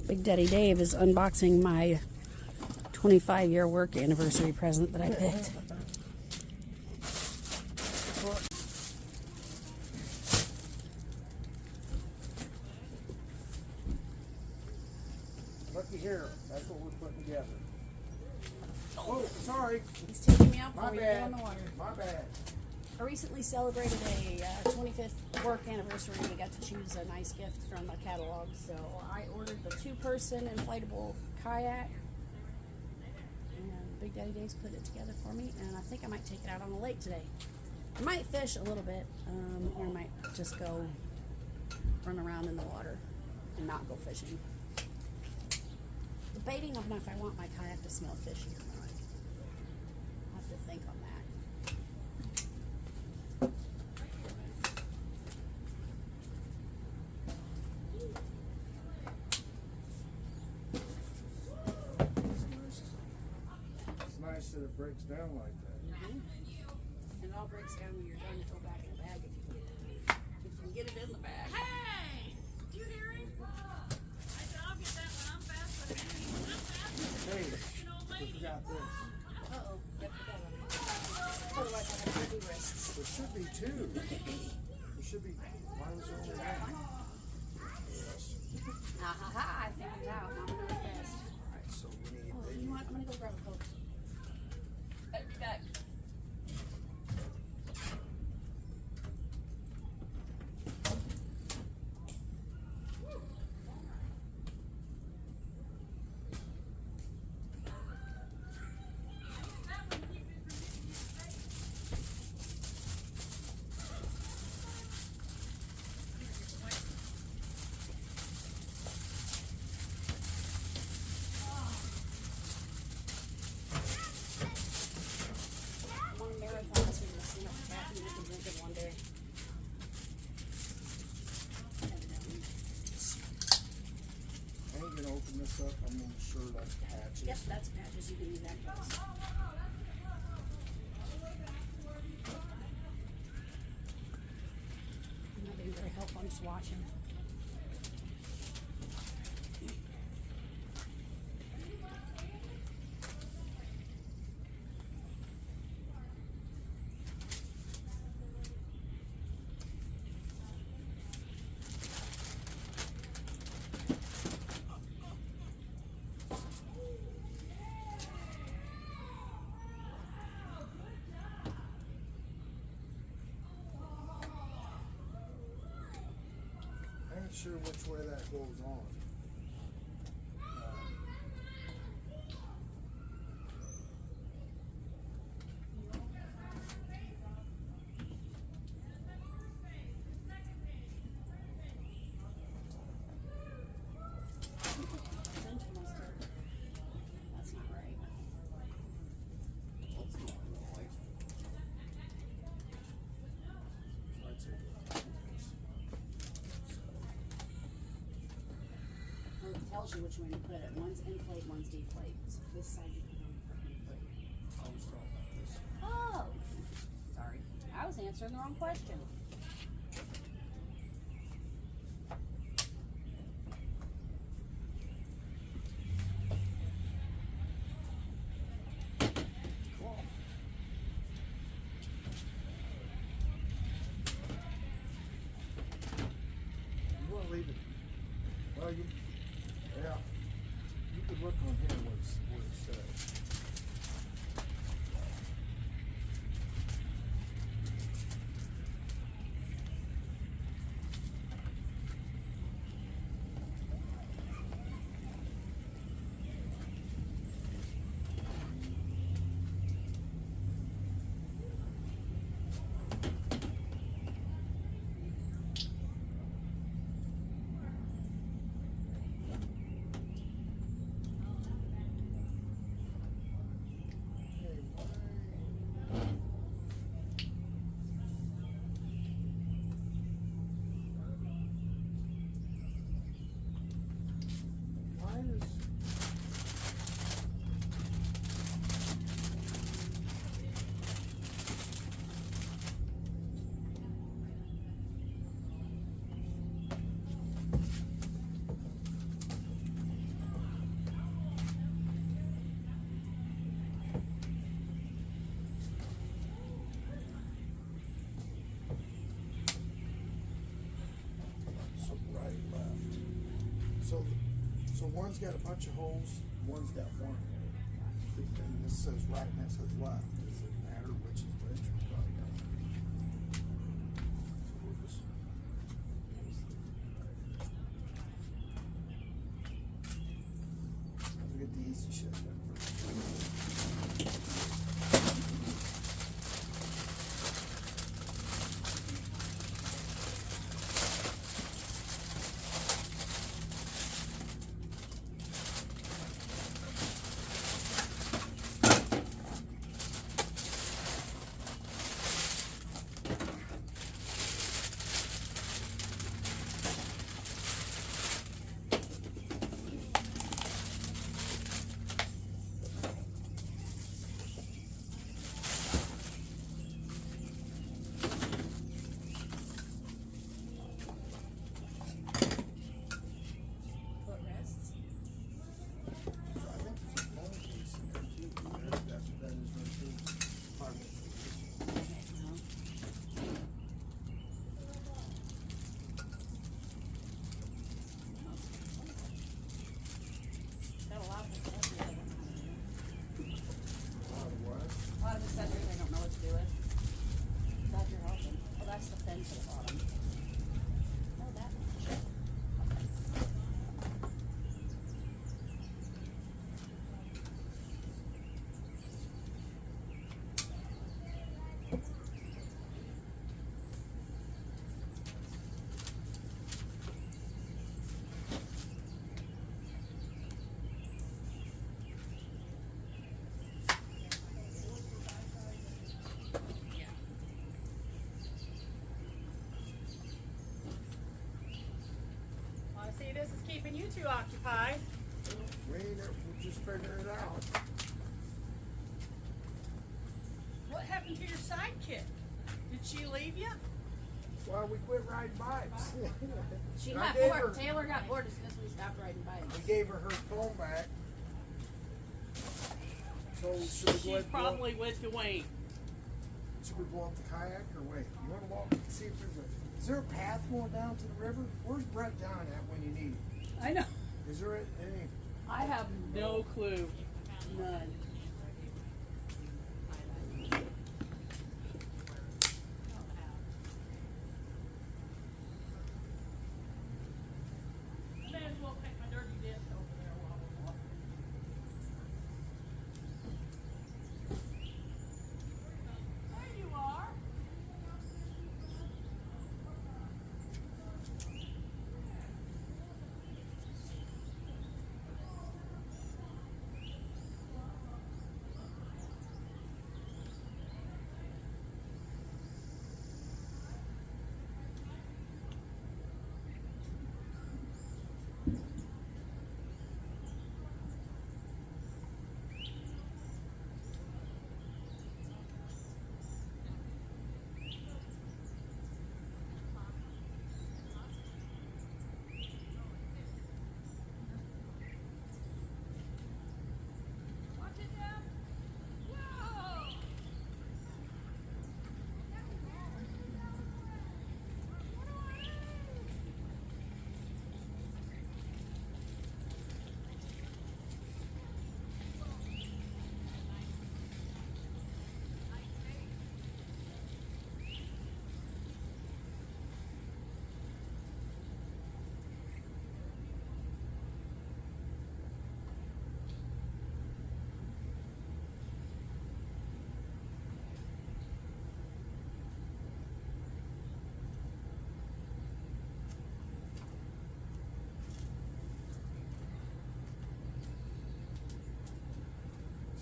Big Daddy Dave is unboxing my 25-year work anniversary present that I picked. Looky here, that's what we're putting together. Oh, sorry. He's taking me out My before we bad. get on the water. My bad. I recently celebrated a 25th work anniversary. We got to choose a nice gift from a catalog. So I ordered the 2-person inflatable kayak. And Big Daddy Dave's put it together for me. And I think I might take it out on the lake today. I might fish a little bit, or I might just go run around in the water and not go fishing. Debating on if I want my kayak to smell fishy or not. I'll have to think on that. It's nice that it breaks down like that. And it all breaks down when you're done to go back in the bag if you can get it in the bag. Hey! Do you hear him? I said, I'll get that one. I'm fast, but I'm fast. Hey, An old we lady. forgot this. Uh-oh. Yep, that one. Otherwise I'll have heavy wrists. There should be two. There should be. Why was there only one? Ha ha ha, I figured it out. Mama knows best. Alright, so we need. Oh, you know what? I'm gonna go grab a Coke. I'll be back. I'm on a marathon, so you're gonna see enough caffeine I can drink it one day. Evidently. I ain't gonna open this up. I'm gonna sure that's patches. Yep, that's patches. You can leave that close. I'm not being very helpful. I'm just watching. I ain't sure which way that goes on. That's not right. So I'd say go like this. Well, it tells you which one to put it. One's inflate, one's deflate. So this side you put on for inflate. I was talking about this. Oh! Sorry. I was answering the wrong question. Cool. You wanna leave it? Well, yeah. You could look on here what it says. So one's got a bunch of holes, one's got one hole. And this says right and that says left. Does it matter which is which? Probably not. So we'll just. We'll get the easy shit done first. Footrests. So I think there's a bone piece in there too. That's what that is right there. Part of it. Okay, well. Got a lot of accessories I don't know how to do. Otherwise, A lot of accessories I don't know what to do with. Glad you're helping. Oh, that's the fence at the bottom. Oh, that much. Well, I see this is keeping you two occupied. we ain't, we'll just figure it out. What happened to your sidekick? Did she leave you? Well, we quit riding bikes. She And I got gave bored. her- Taylor got bored as soon as we stopped riding bikes. We gave her her phone back. So should we go She's ahead and probably with Dwayne. should we go off the kayak or wait? You want to walk and see if is there a path going down to the river? Where's Brett John at when you need him? I know. Is there any? I have No clue. none. I may as well take my dirty disc over there while we're walking. There you are. Watch it, Dad. Whoa!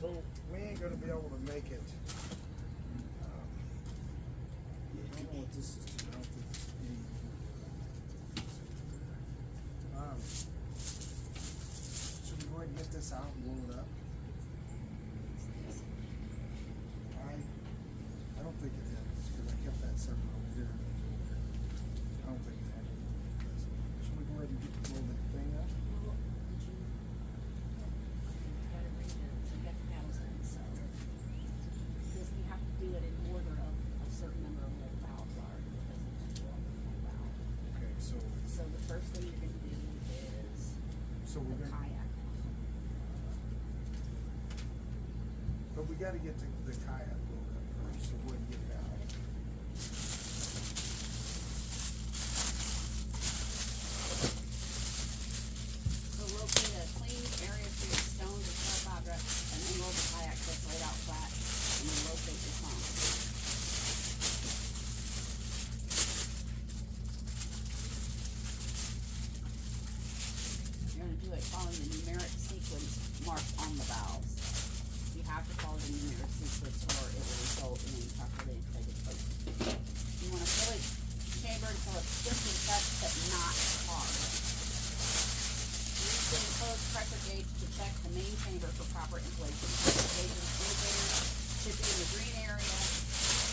So we ain't gonna be able to make it. I don't know what this is. I don't think it's any. Should we go ahead and get this out and blow it up? I don't think it is because I kept that separate over here. I don't think it had any. Should we go ahead and blow the thing up? Because we have to do it in order of a certain number of what the valves are. Because it's just one valve. Okay, so So the first thing you're gonna do is we're the gonna we gotta get the kayak loaded up first, so we can get it out. So locate a clean area free of stones or sharp objects, and then roll the kayak tip laid out flat, and then locate your phone. You're going to do it following the numeric sequence marked on the valves. You have to follow the numeric sequence or it will result in an improperly inflated boat. You want to fill each chamber until it's stiff and set but not hard. Use the enclosed pressure gauge to check the main chamber for proper inflation. The gauge indicators should be in the green area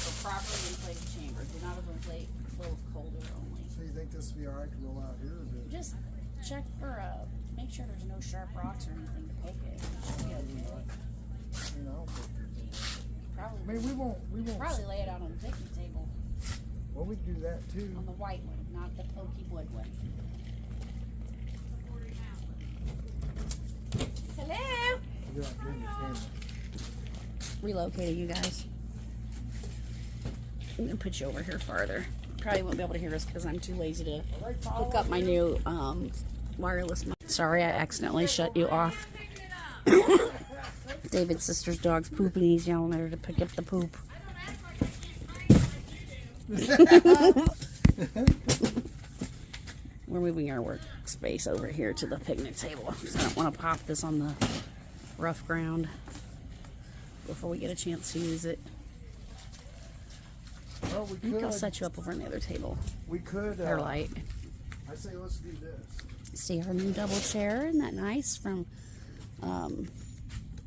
for properly inflated chamber. Do not overinflate, full of cold air only. So you think this will be alright to roll out here, or do it? Just check for make sure there's no sharp rocks or anything to poke it. It should be okay. You know, Probably. I mean, we won't. Probably lay it out on the picnic table Well, we can do that too. on the white one, not the pokey wood one. Hello. You're not doing your camera. Relocating you guys. I'm gonna put you over here farther. Probably won't be able to hear us because I'm too lazy to hook up my new wireless mic. Sorry, I accidentally shut you off. David's sister's dog's pooping. He's yelling at her to pick up the poop. We're moving our workspace over here to the picnic table. So I don't want to pop this on the rough ground before we get a chance to use it. Well, we I think could. I'll set you up over on the other table. We could. Hair light. I say let's do this. See our new double chair? Isn't that nice? From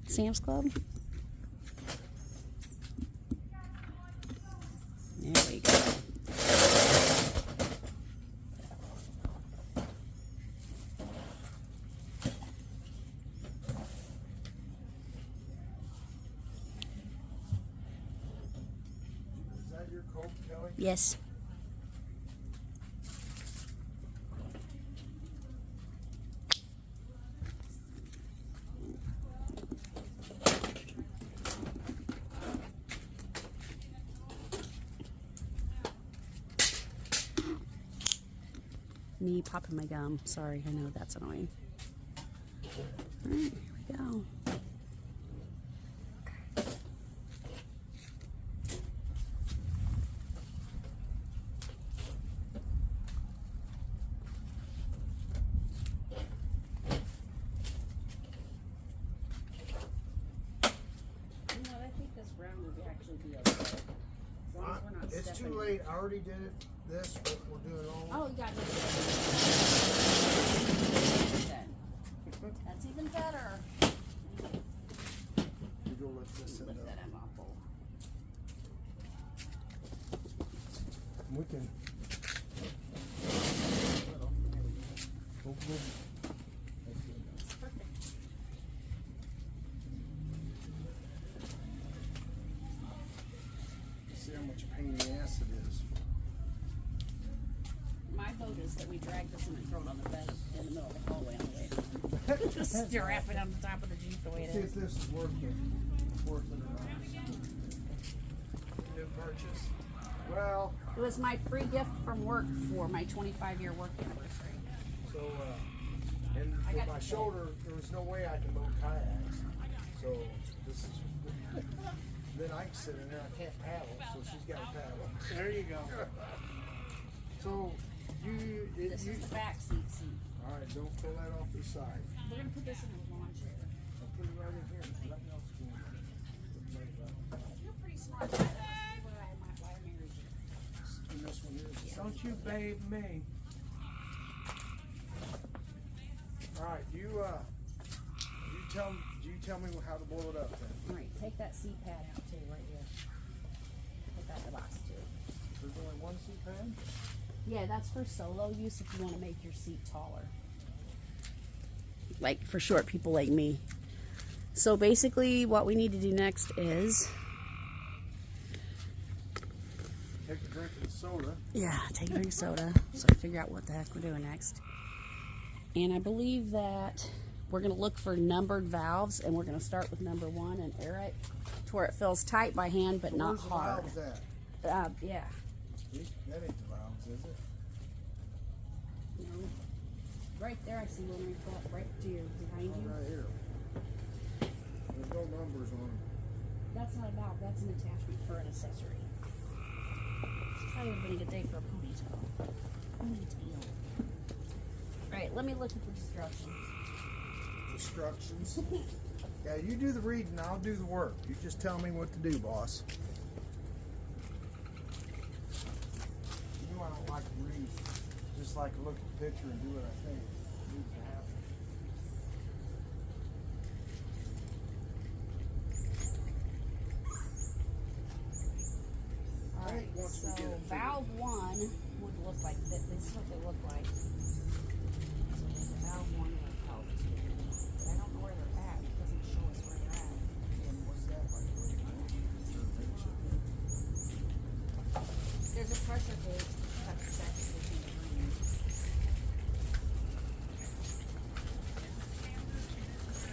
Sam's Club. There we go. Is that your coat, Kelly? Yes. Me popping my gum. Sorry, I know that's annoying. Alright, here we go. You know what, I think this brown would actually be okay. As long as we're not It's stepping. too late. I already did it. This, but we're doing it all. Oh, you got it. That's even better. You go lift this in Lift up. that end off. We can. Boom, boom. That's good. Perfect. See how much pain in the ass it is. My vote is that we drag this in and throw it on the bed in the middle of the hallway on the way home. Just strap it on the top of the Jeep the way it See is. if this is worth it or not. New purchase. Well, It was my free gift from work for my 25-year work anniversary. so and I with got my the- shoulder, there was no way I could load kayaks. So this is. Then I can sit in there. I can't paddle, so she's got to paddle. There you go. So This is the back seat. All right, don't pull that off the side. We're going to put this in the lawn chair. I'll put it right in here. Nothing else going on. You're pretty smart. That's why I married you. And this one here is Don't you babe me. all right. You tell me how to blow it up then. All right, take that seat pad out too, right here. Put that in the box too. There's only one seat pad. Yeah, that's for solo use if you want to make your seat taller. Like for short people like me. So basically what we need to do next is, Take a drink of the soda. yeah, take a drink of soda so I figure out what the heck we're doing next. And I believe that we're going to look for numbered valves, and we're going to start with number 1 and air it to where it feels tight by hand but not Where's hard. the valves at? Yeah. That ain't the valves, is it? No. Right there, I see one right to your behind Oh, you. right here. There's no numbers on them. That's not a valve. That's an attachment for an accessory. It's probably a good day for a ponytail. Ponytail. All right, let me look at the instructions. Instructions. Yeah, you do the reading, I'll do the work. You just tell me what to do, boss. You know I don't like to read. Just like to look at the picture and do what I think needs to happen. All right, Once we so get it figured. valve 1 would look like this. This is what they look like. So there's a valve 1 and a valve 2. But I don't know where they're at. It doesn't show us where they're at. And what's that like? There's a pressure gauge. You have to check it with the green.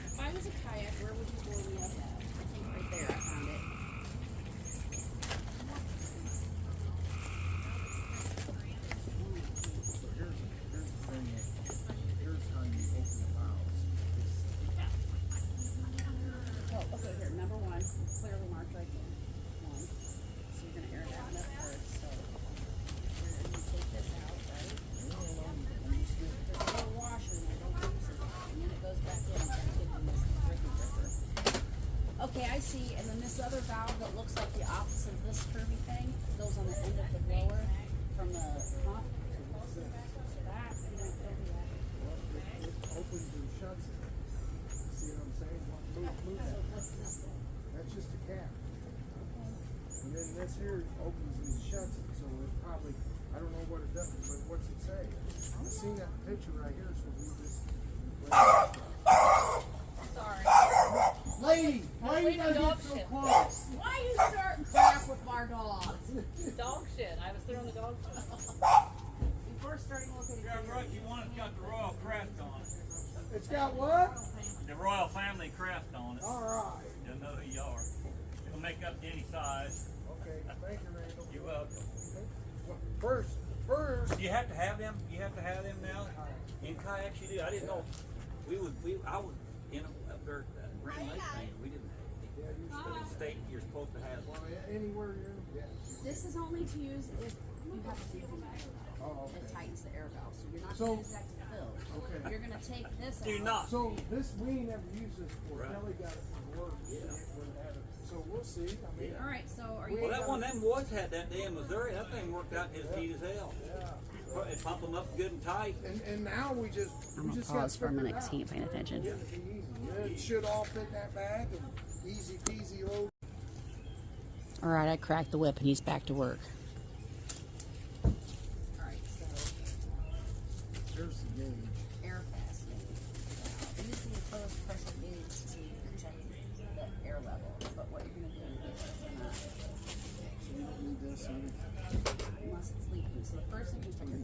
If I was a kayak, where would you blow me up at? I think right there. I found it. So here's the thing. Here's how you open the valves. Oh, okay, here, number 1, clearly marked right there. 1. So you're gonna air that one up first. So you're gonna take this out, right? There's a little washer in there, don't use it. And then it goes back in, and gotta give them this rippy ripper. Okay, I see, and then this other valve that looks like the opposite of this curvy thing goes on the end of the blower from the pump. That, you don't do that. Well, it opens and shuts it. See what I'm saying? Move So that. what's this then? That's just a cap. And then this here opens and shuts it, so it probably, I don't know what it does, but what's it say? I seen that picture right here, so we just. Sorry. Lady, why you guys dog get so shit. close? Why are you starting crap with our dogs? Dog shit. I was throwing the dog shit. Before starting looking at Yeah, right, you want it's got the royal crest on it. It's got what? The royal family crest on it. Alright. You'll know who you are. It'll make up to any size. Okay, thank you, Randall. You're welcome. Well, First, You have to have them. You have to have them now. In kayaks, you do. I didn't know. I was in up there at Green Lake thing. We didn't have it. yeah, you But in state, you're supposed to have well, one. anywhere you're in, yeah. This is only to use if you have a leaking air valve. Oh, It okay. tightens the air valve, so you're not So- going to use that to fill. Okay. You're going to take this Do out. not. So this, we ain't never used this before. Right. Kelly got it from work. Yeah. So we'll see. I mean, All right, so are you? Well, that one of them boys had that day in Missouri. That thing worked out as neat as hell. yeah. It pumped them up good and tight. And now we just I'm we gonna just pause for a minute because because he ain't paying attention. It'll be easy. It should all fit in that bag and easy peasy load. All right, I cracked the whip and he's back to work. All right, so There's the gauge. air fastening. Use the enclosed pressure gauge to check the air level. But what you're going to do is you're not, So you don't need this in. unless it's leaking. So the first thing is check your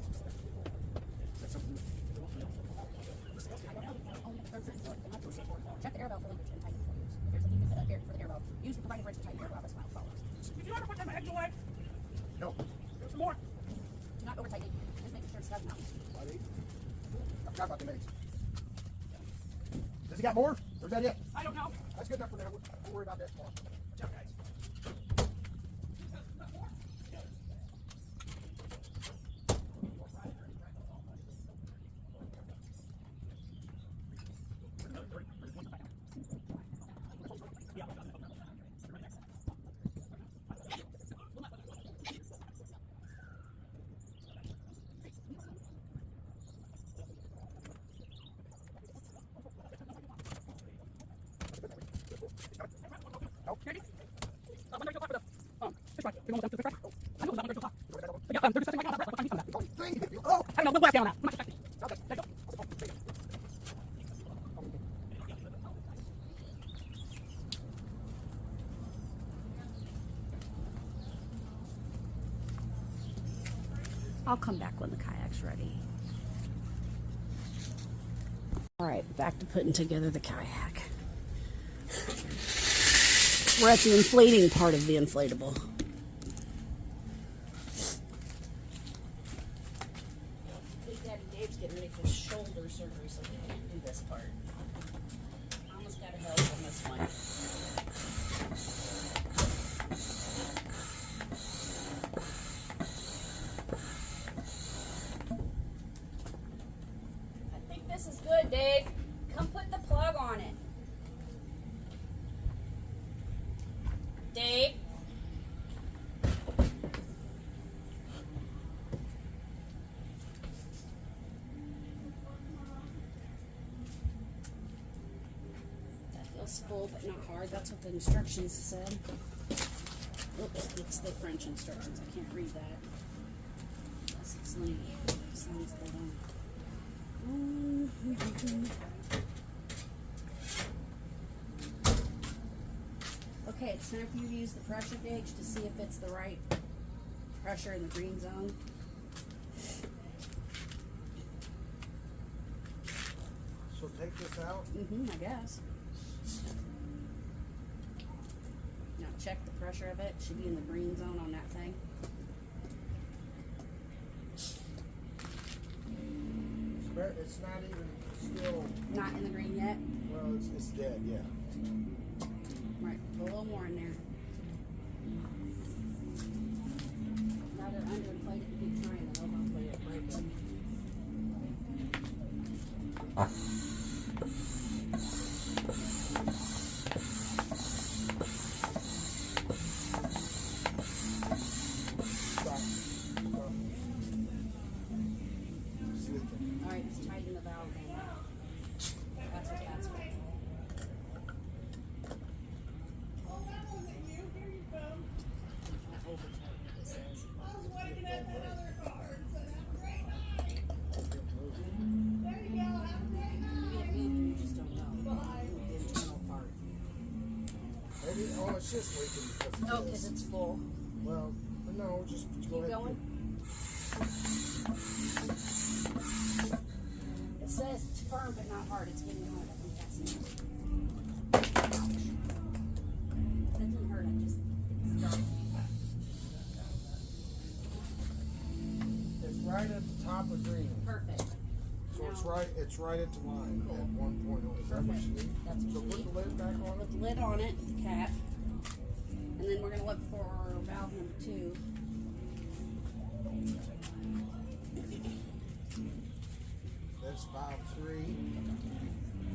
check the air valve for leakage and tighten for use. If there's a leak for the air valve, use the provided wrench to tighten the air valve as follows. Did you ever put them eggs away? No. There's some more. Do not over tighten, just making sure it's snug enough. I forgot about the eggs. Does he got more? Or is that it? I don't know. That's good enough for now. We'll worry about that tomorrow. Watch out, guys. Oh! I'll come back when the kayak's ready. All right, back to putting together the kayak. We're at the inflating part of the inflatable. Big Daddy Dave's getting ready for shoulder surgery, so he can't do this part. Mama's got to help on this one. I think this is good, Dave. Come put the plug on it. Dave? That feels full but not hard. That's what the instructions said. Oops, it's the French instructions. I can't read that. That's slingy. Slingy's the one. Okay, it's time for you to use the pressure gauge to see if it's the right pressure in the green zone. So take this out. I guess. Now check the pressure of it. It should be in the green zone on that thing. It's not even still. Not in the green yet? Well, it's dead, yeah. Right, put a little more in there. Now they're underinflated to keep trying to overinflate it, break it. Stop. Sleeping. Alright, just tighten the valve in. That's what that's for. Maybe, oh, it's just leaking because Oh, of because this. it's full. Well, no, just go Keep ahead. going. It says it's firm but not hard. It's getting hard. I think that's it. Ouch. That didn't hurt. I just started. It's right at the top of green. Perfect. So it's right at the line Cool. at 1.0. Is that what you need? That's what So you put need. the lid back on Put it. the lid on it, the cap. And then we're going to look for valve number 2. That's valve 3.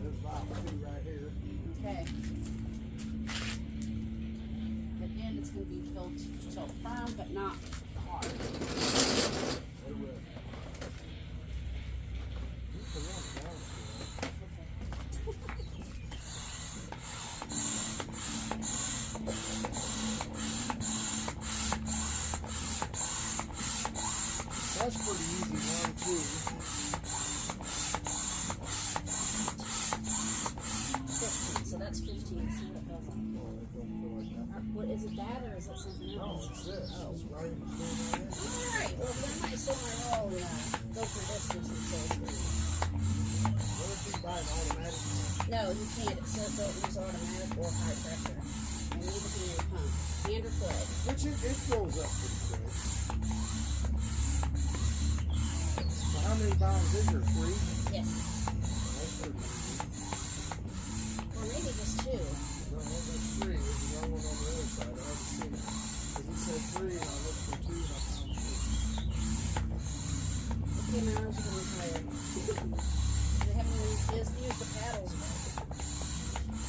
There's valve 2 right here. Okay. Again, it's going to be filled so firm but not hard. It will. You can run it down if you want. That's pretty easy, 1, 2. So that's 15. See what it feels like. Oh, it don't feel like that. What, is it that or is it something No, else? it's this. Oh. It's right in between right here. Alright, well then I still might all go for distance and so What if you buy an automatic one? No, you can't. It says don't use automatic or high pressure. And neither can your pump. Hand or foot. Which it goes up pretty quick. So how many valves is there? 3? Yes. That's pretty easy. Or maybe just 2. No, that's 3. There's another one on the other side. I haven't seen it. Because it said 3 and I looked for 2 and I found 2. Okay, my arms are getting tired. They haven't even used the paddles yet.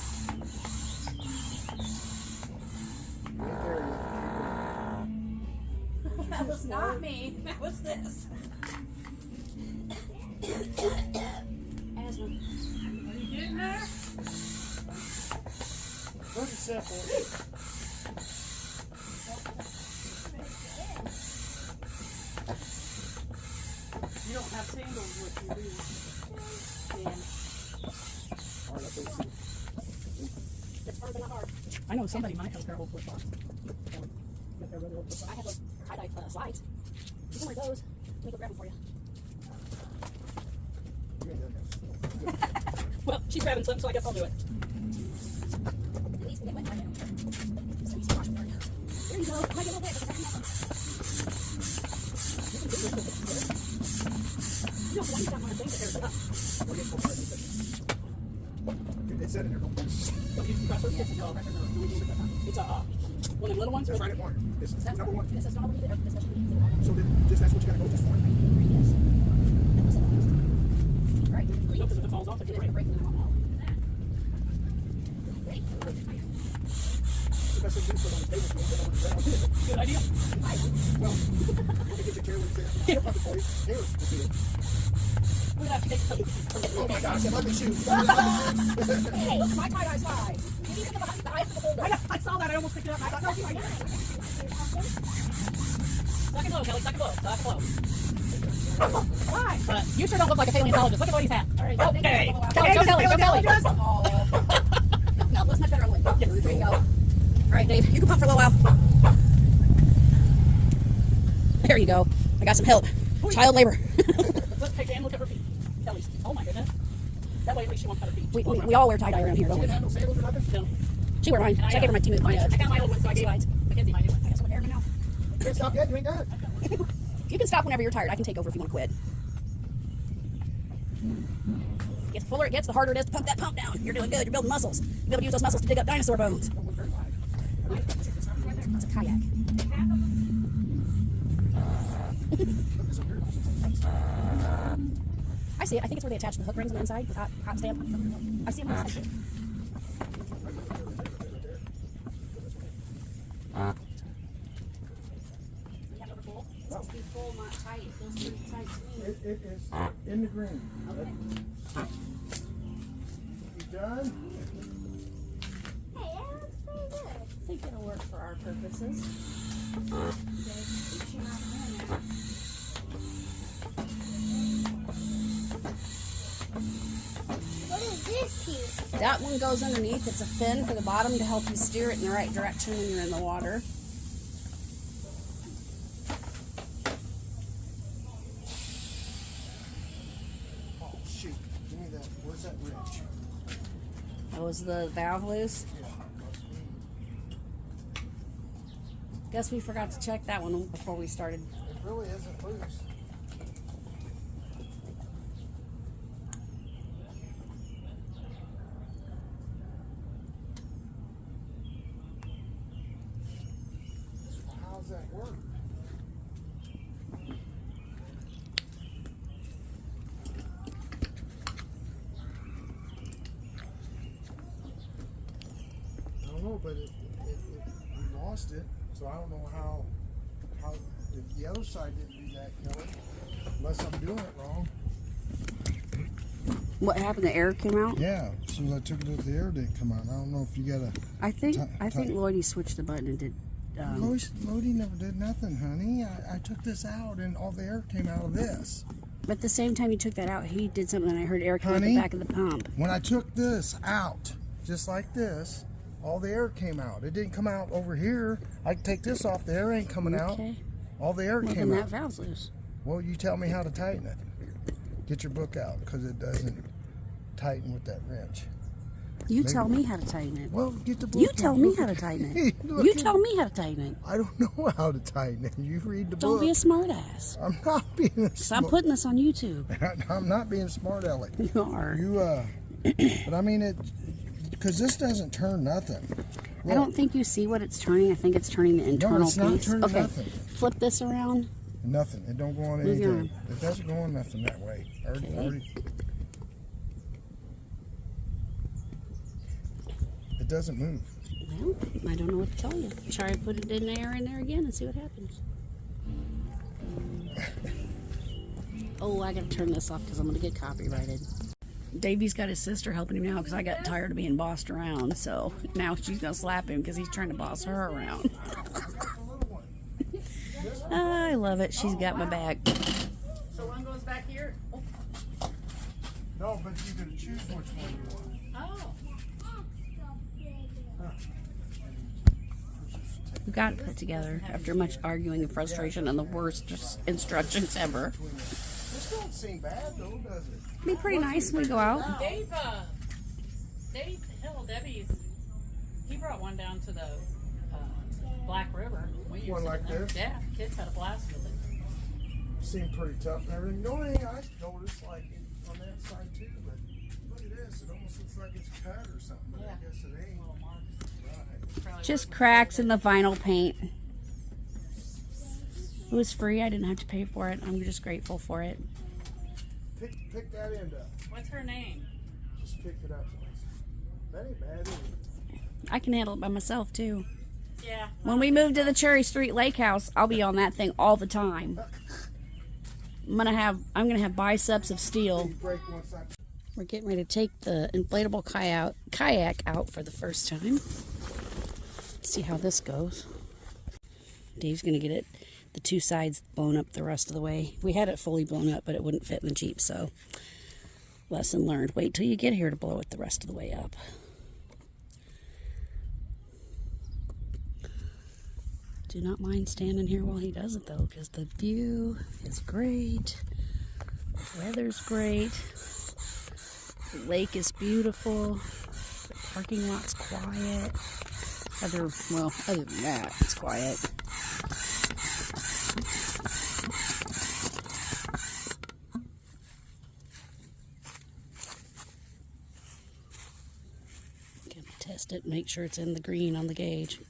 Right there, That was not me. That was this. Asthma. Are you getting there? pretty simple. You don't have sandals with you, do you? Yeah. All right, let's see. It's hard but not hard. I know somebody might have a pair of old flip flops. I have those tie-dye slides. You can wear those. Let me go grab them for you. Give me that. grabbing some, so I guess I'll do it. There you go. I might get a little wet, but no, I need that one of things that tears it up. It said in there. It's one of the little ones. That's right at one. This is number one. This is not what we did. So then, just that's what you gotta go just for. Yes. Right. You know, because if it falls off, it's going to break and then I won't know. Good idea. Well, get your chair with it. Here, We'll have to take some. oh my gosh, I love the shoes. Hey, look at my tie-dye slide. You need to think about the eyes of the holder. I saw that. I almost picked it up. I thought, no, you might. Suck it low, Kelly. Suck it low. Suck it low. Why? You sure don't look like a paleontologist. Look at what he's had. All right. Okay. Kelly, go Kelly. Go Kelly. Oh. No, let's not better one. There you go. All right, Dave. You can pump for a little while. There you go. I got some help. Child labor. Let's take Dan look at her feet. Kelly's. Oh my goodness. That way at least she won't cut her feet. We all wear tie-dye around here, don't we? No. She wear mine. I gave her my two. I got my old one, so I gave Mackenzie my new one. I got some hair now. You can't stop yet, you ain't done. You can stop whenever you're tired. I can take over if you want to quit. The fuller it gets, the harder it is to pump that pump down. You're doing good. You're building muscles. You'll be able to use those muscles to dig up dinosaur bones. It's a kayak. I see it. I think it's where they attach the hook rings on the inside with hot stamp. I see them on the side. It's be full, not tight. It feels pretty tight to me. It is in the green. Okay. You done? Hey, that looks pretty good. I think it'll work for our purposes. She not in there. What is this piece? That one goes underneath. It's a fin for the bottom to help you steer it in the right direction when you're in the water. Oh, shoot. Give me that. Where's that wrench? That was the valve loose. Yeah. Guess we forgot to check that one before we started. It really isn't loose. How's that work? I don't know, but we lost it, so I don't know how the other side didn't do that, Kelly. Unless I'm doing it wrong. What happened? The air came out? Yeah, as soon as I took it out, the air didn't come out. I don't know if you gotta. I think Lloydie switched the button and did. Lodi never did nothing, honey. I took this out and all the air came out of this. But the same time you took that out, he did something and I heard air come out the back of the pump. When I took this out, just like this, all the air came out. It didn't come out over here. I can take this off. The air ain't coming out. All the air Well, came then out. that valve's loose. Well, you tell me how to tighten it. Get your book out, because it doesn't tighten with that wrench. You tell me how to tighten it. Well, get the book. You tell me how to tighten it. Look You at- tell me how to tighten it. I don't know how to tighten it. You read the Don't book. be a smart ass. I'm not being a So I'm smart. putting this on YouTube. I'm not being smart, Ellie. You are. But I mean it, because this doesn't turn nothing. I Look, don't think you see what it's turning. I think it's turning the internal it's not piece. turning Okay, nothing. flip this around. Nothing. It don't go on Move your anything. It doesn't go on nothing that way. It doesn't move. Well, I don't know what to tell you. Try to put it in there again and see what happens. Oh, I gotta turn this off because I'm gonna get copyrighted. Davey's got his sister helping him now because I got tired of being bossed around. So now she's gonna slap him because he's trying to boss her around. I love it. She's got my back. So one goes back here. Oh. No, but you can choose which one you want. Oh. We got it put together after much arguing and frustration and the worst instructions ever. This don't seem bad though, does it? Be pretty nice when we go out. Dave, Dave Hill, he brought one down to the Black River. We used One it like in there. this? Yeah, kids had a blast with it. Seemed pretty tough and everything. The only thing I noticed, like on that side too, but look at this. It almost looks like it's cut or something, but Yeah. I guess it ain't. Little marks. Right. Probably Just wasn't cracks sold in the vinyl paint. It was free. I didn't have to pay for it. I'm just grateful for it. Pick that end up. What's her name? Just pick it up. That ain't bad, is it? I can handle it by myself too. Yeah. When we move to the Cherry Street Lake House, I'll be on that thing all the time. I'm gonna have biceps of steel. You break one side. We're getting ready to take the inflatable kayak out for the first time. See how this goes. Dave's gonna get it, the two sides blown up the rest of the way. We had it fully blown up, but it wouldn't fit in the Jeep, so lesson learned. Wait till you get here to blow it the rest of the way up. Do not mind standing here while he does it though, because the view is great. The weather's great. The lake is beautiful. The parking lot's quiet. Other than that, it's quiet. Gonna test it, make sure it's in the green on the gauge.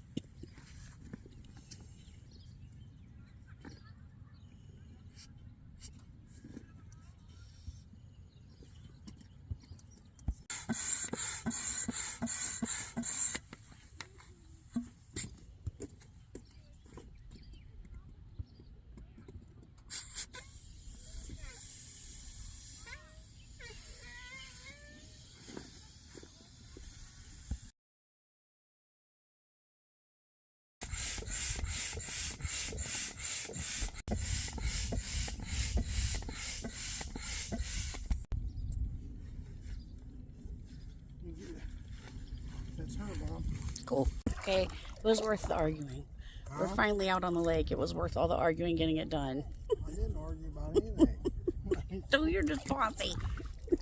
That's her, Mom. Cool. Okay, it was worth the arguing. We're finally out on the lake. It was worth all the arguing getting it done. I didn't argue about anything. So you're just bossy. I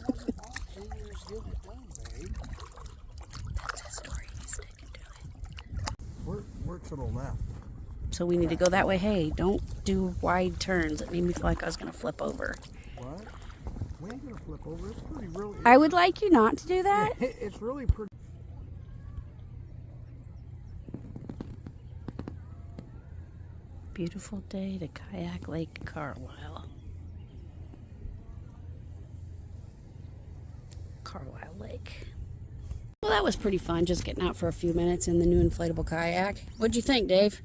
wasn't bossy. You just getting it done, babe. That's his story. He's sticking to it. We're to the left. So we need to go that way. Hey, don't do wide turns. It made me feel like I was going to flip over. What? We ain't gonna flip over. It's pretty really. I would like you not to do that. It's really pretty. Beautiful day to kayak Lake Carlisle. Carlisle Lake. Well, that was pretty fun, just getting out for a few minutes in the new inflatable kayak. What'd you think, Dave?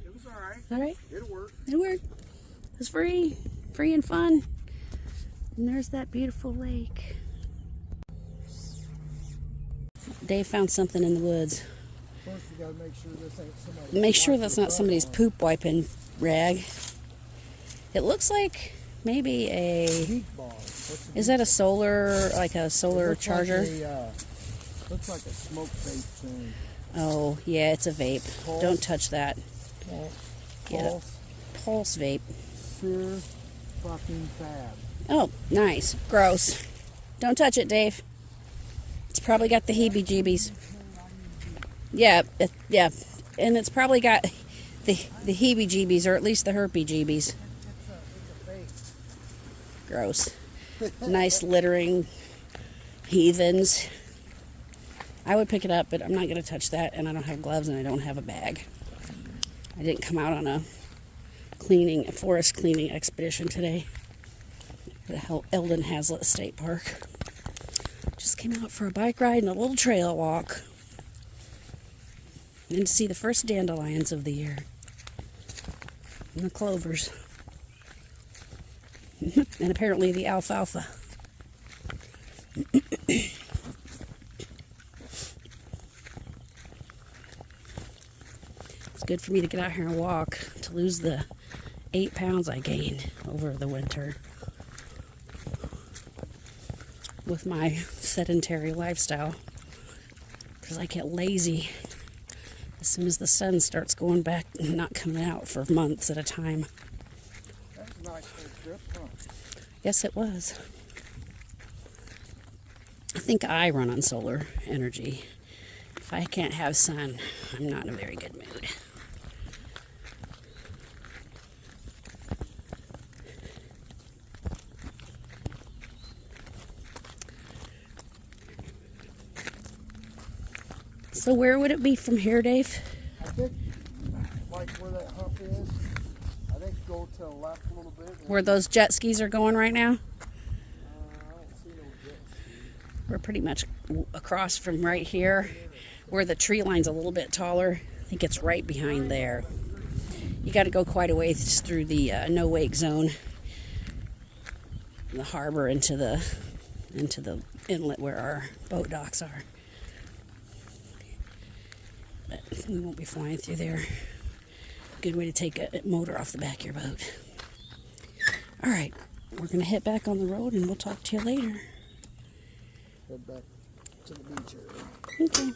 It was all right. All right? It'll work. It worked. It was free and fun. And there's that beautiful lake. Dave found something in the woods. First, you gotta make sure this ain't somebody. Make sure that's not somebody's poop wiping rag. It looks like maybe a... Heat ball. What's Is that a solar, like a solar looks charger? Like looks like a smoke vape thing. Oh, yeah, it's a vape. Pulse. Don't touch that. Get it. Pulse. Pulse vape. Sear fucking fab. Oh, nice. Gross. Don't touch it, Dave. It's probably got the heebie-jeebies. Yeah, yeah. And it's probably got the heebie-jeebies, or at least the herpy-jeebies. It's a vape. Gross. Nice littering heathens. I would pick it up, but I'm not going to touch that, and I don't have gloves, and I don't have a bag. I didn't come out on a forest cleaning expedition today. The Eldon Hazlitt State Park. Just came out for a bike ride and a little trail walk. And to see the first dandelions of the year. And the clovers. And apparently the alfalfa. It's good for me to get out here and walk to lose the 8 pounds I gained over the winter with my sedentary lifestyle, because I get lazy as soon as the sun starts going back and not coming out for months at a time. That's a nice little trip, huh? Yes, it was. think I run on solar energy. If I can't have sun, I'm not in a very good mood. So where would it be from here, Dave? I think, like where that hump is, I think go to the left a little bit. Where those jet skis are going right now? I don't see no jet ski. We're pretty much across from right here, where the tree line's a little bit taller. I think it's right behind there. You got to go quite a ways through the no wake zone, the harbor into the inlet where our boat docks are. But we won't be flying through there. Good way to take a motor off the back of your boat. All right, we're gonna head back on the road and we'll talk to you later. Head back to the beach area. Okay.